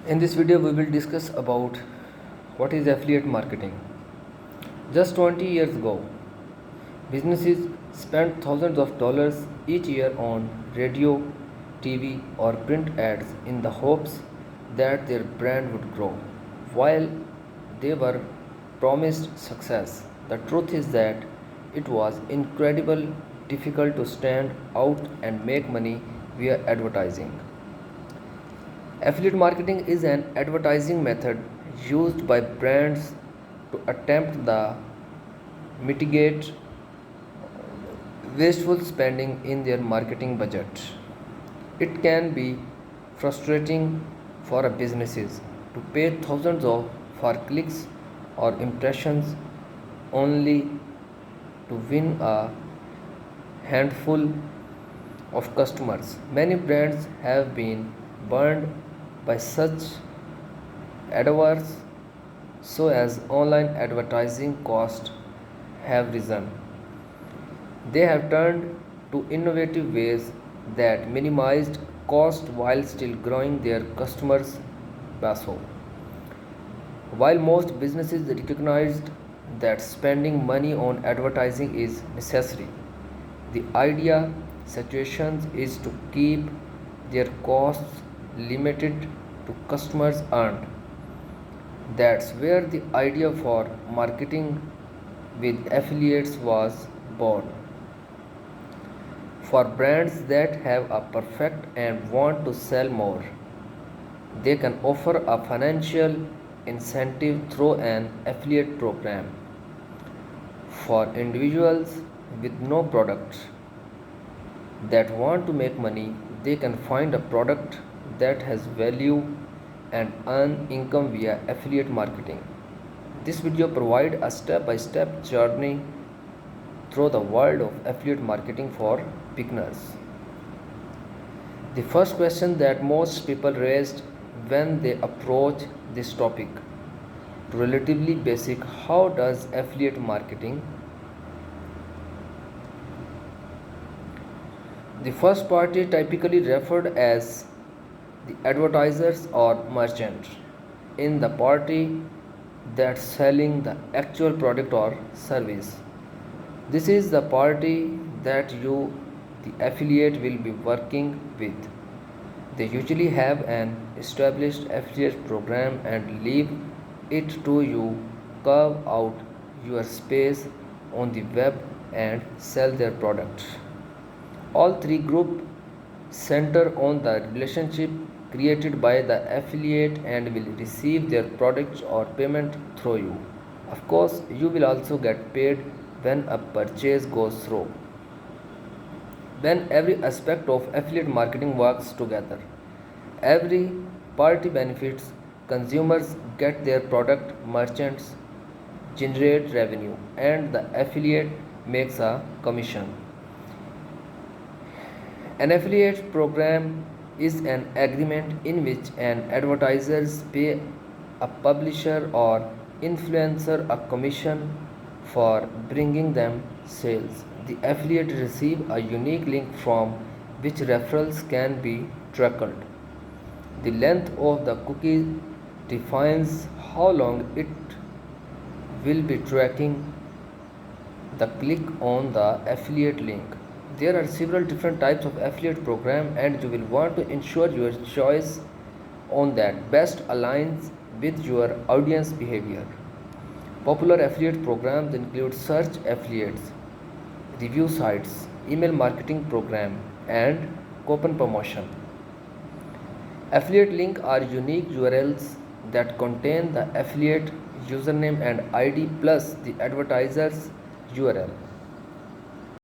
In this video, we will discuss about what is affiliate marketing. Just 20 years ago, businesses spent thousands of dollars each year on radio, TV, or print ads in the hopes that their brand would grow. While they were promised success, the truth is that it was incredibly difficult to stand out and make money via advertising. Affiliate marketing is an advertising method used by brands to attempt the mitigate wasteful spending in their marketing budget. It can be frustrating for a businesses to pay thousands of for clicks or impressions only to win a handful of customers. Many brands have been burned by such adverse so as online advertising costs have risen. They have turned to innovative ways that minimized cost while still growing their customers' base. While most businesses recognized that spending money on advertising is necessary, the idea situations is to keep their costs limited to customers earned. That's where the idea for marketing with affiliates was born. For brands that have a perfect and want to sell more, they can offer a financial incentive through an affiliate program. For individuals with no product that want to make money, they can find a product that has value and earn income via affiliate marketing. This video provides a step-by-step journey through the world of affiliate marketing for beginners. The first question that most people raised when they approach this topic relatively basic: how does affiliate marketing? The first party typically referred as the advertisers or merchant in the party that's selling the actual product or service. This is the party that you, the affiliate, will be working with. They usually have an established affiliate program and leave it to you carve out your space on the web and sell their product. All three groups center on the relationship created by the affiliate and will receive their products or payment through you. Of course, you will also get paid when a purchase goes through. When every aspect of affiliate marketing works together, every party benefits, consumers get their product, merchants generate revenue, and the affiliate makes a commission. An affiliate program is an agreement in which an advertiser pays a publisher or influencer a commission for bringing them sales. The affiliate receives a unique link from which referrals can be tracked. The length of the cookie defines how long it will be tracking the click on the affiliate link. There are several different types of affiliate program and you will want to ensure your choice on that best aligns with your audience behavior. Popular affiliate programs include search affiliates, review sites, email marketing program, and coupon promotion. Affiliate links are unique URLs that contain the affiliate username and ID plus the advertiser's URL.